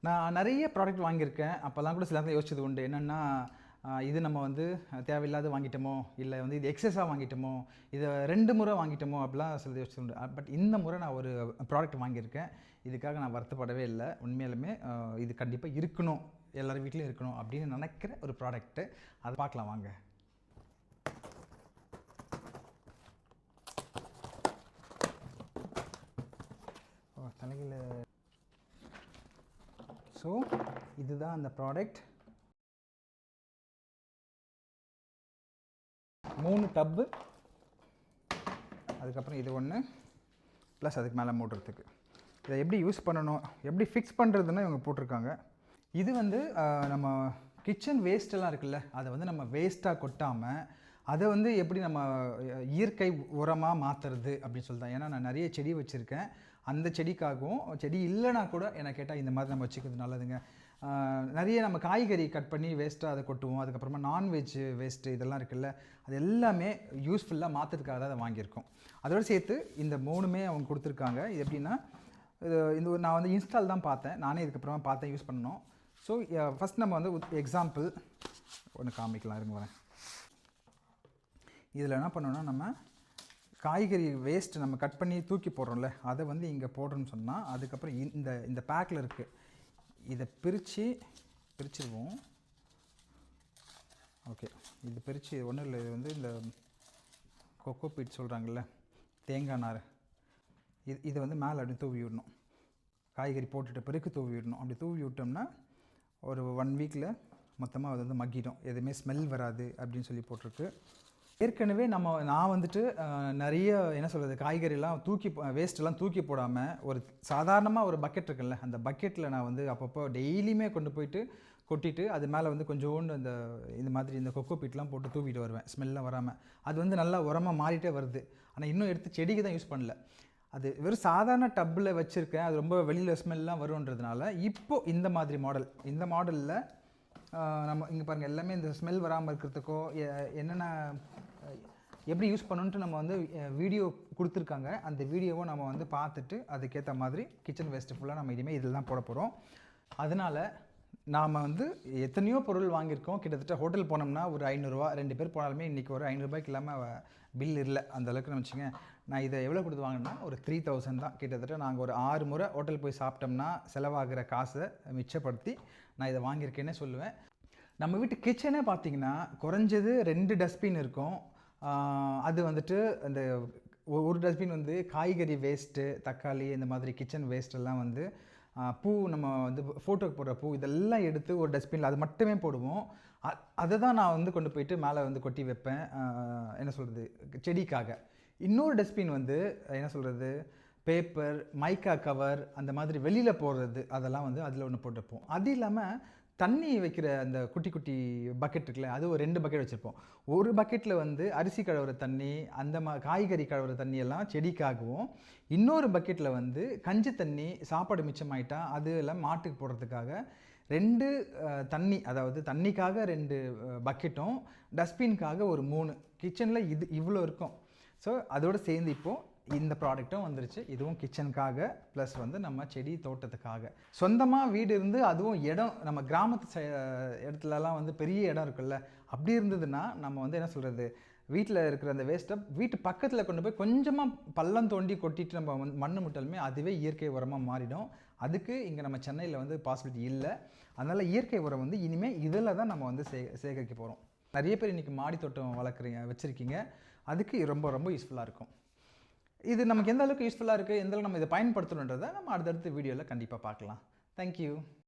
நான் நிறைய ப்ராடக்ட் வாங்கியிருக்கேன். அப்போல்லாம் கூட சில நேரத்துல யோசிச்சது உண்டு. என்னன்னா, இது நம்ம வந்து தேவையில்லாத வாங்கிட்டோமோ, இல்ல வந்து இது எக்ஸஸா வாங்கிட்டோமோ, இத 2 முறை வாங்கிட்டோமோ அப்படிலாம் சிலது யோசிச்சது உண்டு. பட் இந்த முறை நான் ஒரு ப்ராடக்ட் வாங்கியிருக்கேன். இதுக்காக நான் வருத்தப்படவே இல்ல. உண்மையாலுமே இது கண்டிப்பா இருக்கணும். எல்லார் வீட்லயும் இருக்கணும் அப்படின்னு நினைக்கிற ஒரு ப்ராடக்ட்டு. அத பார்க்கலாம் வாங்க. தலைகீழ ஸோ இதுதான் அந்த ப்ராடக்ட். 3 டப்பு, அதுக்கப்புறம் இது ஒன்று, ப்ளஸ் அதுக்கு மேலே மூடுறதுக்கு. இதை எப்படி யூஸ் பண்ணணும், எப்படி ஃபிக்ஸ் பண்ணுறதுன்னு இவங்க போட்டிருக்காங்க. இது வந்து நம்ம கிச்சன் வேஸ்ட்டெல்லாம் இருக்குல்ல, அதை வந்து நம்ம வேஸ்ட்டாக கொட்டாமல் அதை வந்து எப்படி நம்ம இயற்கை உரமாக மாற்றுறது அப்படின்னு சொல்லிதான். ஏன்னா நான் நிறைய செடி வச்சுருக்கேன். அந்த செடிக்காகவும் செடி இல்லைனா கூட என்னை கேட்டால் இந்த மாதிரி நம்ம வச்சுக்கிறது நல்லதுங்க. நிறைய நம்ம காய்கறி கட் பண்ணி வேஸ்ட்டாக அதை கொட்டுவோம். அதுக்கப்புறமா நான்வெஜ் வேஸ்ட்டு இதெல்லாம் இருக்குல்ல, அது எல்லாமே யூஸ்ஃபுல்லாக மாற்றுறதுக்காக தான் அதை வாங்கியிருக்கோம். அதோடு சேர்த்து இந்த 3மே அவங்க கொடுத்துருக்காங்க. இது எப்படின்னா, இந்த நான் வந்து இன்ஸ்டால் தான் பார்த்தேன். நானே இதுக்கப்புறமா பார்த்தேன், யூஸ் பண்ணணும். ஸோ ஃபஸ்ட் நம்ம வந்து எக்ஸாம்பிள் ஒன்று காமிக்கலாம், இருங்க வரேன். இதில் என்ன பண்ணோன்னா, நம்ம காய்கறி வேஸ்ட் நம்ம கட் பண்ணி தூக்கி போடுறோம்ல, அதை வந்து இங்கே போடுறோன்னு சொன்னால், அதுக்கப்புறம் இந்த பேக்கில் இருக்குது, இதை பிரிச்சிருவோம். ஓகே, இது பிரித்து ஒன்றும் இல்லை, இது வந்து இந்த கொக்கோ பீட் சொல்கிறாங்கல்ல, தேங்காய் நார், இது வந்து மேலே அப்படி தூவி விடணும். காய்கறி போட்டுட்டு பிறகு தூவி விடணும். அப்படி தூவி விட்டோம்னா ஒரு 1 வீக்கில் மொத்தமாக அது வந்து மக்கிடும், எதுவுமே ஸ்மெல் வராது அப்படின்னு சொல்லி போட்டிருக்கு. ஏற்கனவே நான் வந்துட்டு நிறைய என்ன சொல்கிறது, காய்கறிலாம் வேஸ்ட்டெல்லாம் தூக்கி போடாமல் ஒரு சாதாரணமாக ஒரு பக்கெட் இருக்குல்ல, அந்த பக்கெட்டில் நான் வந்து அப்பப்போ டெய்லியுமே கொண்டு போயிட்டு கொட்டிட்டு அது மேலே வந்து கொஞ்சோண்டு இந்த மாதிரி இந்த கொக்கோ பீட்லாம் போட்டு தூவிட்டு வருவேன், ஸ்மெல்லாம் வராமல். அது வந்து நல்லா உரமாக மாறிட்டே வருது. ஆனால் இன்னும் எடுத்து செடிக்கு தான் யூஸ் பண்ணல. அது வெறும் சாதாரண டப்பில் வச்சுருக்கேன். அது ரொம்ப வெளியில் ஸ்மெல்லாம் வருன்றதுனால இப்போது இந்த மாடலில் நம்ம இங்கே பாருங்கள், எல்லாமே இந்த ஸ்மெல் வராமல் இருக்கிறதுக்கோ என்னென்ன எப்படி யூஸ் பண்ணணுன்ட்டு நம்ம வந்து வீடியோ கொடுத்துருக்காங்க. அந்த வீடியோவை நம்ம வந்து பார்த்துட்டு அதுக்கேற்ற மாதிரி கிச்சன் வேஸ்ட்டு ஃபுல்லாக நம்ம இனிமேல் இதில் தான் போட போகிறோம். அதனால் நாம் வந்து எத்தனையோ பொருள் வாங்கியிருக்கோம். கிட்டத்தட்ட ஹோட்டல் போனோம்னா ஒரு 500 ரூபா, 2 பேர் போனாலுமே இன்றைக்கி ஒரு 500 ரூபாய்க்கு இல்லாமல் பில் இல்லை. அந்தளவுக்கு நம்ம வச்சுங்க. நான் இதை எவ்வளோ கொடுத்து வாங்கினா ஒரு 3000 தான். கிட்டத்தட்ட நாங்கள் ஒரு 6 முறை ஹோட்டல் போய் சாப்பிட்டோம்னா செலவாகிற காசை மிச்சப்படுத்தி நான் இதை வாங்கியிருக்கேன்னே சொல்லுவேன். நம்ம வீட்டு கிச்சனே பார்த்திங்கன்னா குறைஞ்சது 2 டஸ்ட்பின் இருக்கும். அது வந்துட்டு அந்த ஒரு டஸ்ட்பின் வந்து காய்கறி வேஸ்ட்டு, தக்காளி இந்த மாதிரி கிச்சன் வேஸ்ட்டெல்லாம் வந்து பூ, நம்ம வந்து ஃபோட்டோக்கு போடுற பூ, இதெல்லாம் எடுத்து ஒரு டஸ்ட்பினில் அது மட்டுமே போடுவோம். அதை தான் நான் வந்து கொண்டு போயிட்டு மேலே வந்து கொட்டி வைப்பேன், என்ன சொல்கிறது, செடிக்காக. இன்னொரு டஸ்ட்பின் வந்து என்ன சொல்கிறது, பேப்பர், மைக்கா கவர், அந்த மாதிரி வெளியில் போடுறது, அதெல்லாம் வந்து அதில் ஒன்று போட்டுப்போம். அது இல்லாமல் தண்ணி வைக்கிற அந்த குட்டி குட்டி பக்கெட் இருக்குல்ல, அது ஒரு 2 பக்கெட் வச்சுருப்போம். ஒரு பக்கெட்டில் வந்து அரிசி கழுவுற தண்ணி, காய்கறி கழுவுற தண்ணியெல்லாம் செடிக்காகவும், இன்னொரு பக்கெட்டில் வந்து கஞ்சி தண்ணி, சாப்பாடு மிச்சமாயிட்டா அது எல்லாம் மாட்டுக்கு போடுறதுக்காக 2 தண்ணி, அதாவது தண்ணிக்காக 2 பக்கெட்டும், டஸ்ட்பின்காக ஒரு 3. கிச்சனில் இவ்வளோ இருக்கும். ஸோ அதோடு சேர்ந்து இப்போது இந்த ப்ராடக்ட்டும் வந்துருச்சு. இதுவும் கிச்சனுக்காக, ப்ளஸ் வந்து நம்ம செடி தோட்டத்துக்காக. சொந்தமாக வீடு இருந்து, அதுவும் இடம் நம்ம கிராமத்து இடத்துலலாம் வந்து பெரிய இடம் இருக்குல்ல, அப்படி இருந்ததுன்னா நம்ம வந்து என்ன சொல்கிறது, வீட்டில் இருக்கிற அந்த வேஸ்ட்டை வீட்டு பக்கத்தில் கொண்டு போய் கொஞ்சமாக பள்ளம் தோண்டி கொட்டிட்டு நம்ம மண் முட்டாலுமே அதுவே இயற்கை உரமாக மாறிடும். அதுக்கு இங்கே நம்ம சென்னையில் வந்து பாசிபிலிட்டி இல்லை. அதனால் இயற்கை உரம் வந்து இனிமேல் இதில் தான் நம்ம வந்து சேகரிக்க போகிறோம். நிறைய பேர் இன்றைக்கி மாடி தோட்டம் வச்சுருக்கீங்க. அதுக்கு ரொம்ப ரொம்ப யூஸ்ஃபுல்லாக இருக்கும். இது நமக்கு எந்த அளவுக்கு யூஸ்ஃபுல்லாக இருக்குது, எந்த அளவுக்கு நம்ம இதை பயன்படுத்தணுன்றதை நம்ம அடுத்தடுத்த வீடியோவில் கண்டிப்பாக பார்க்கலாம். தேங்க்யூ.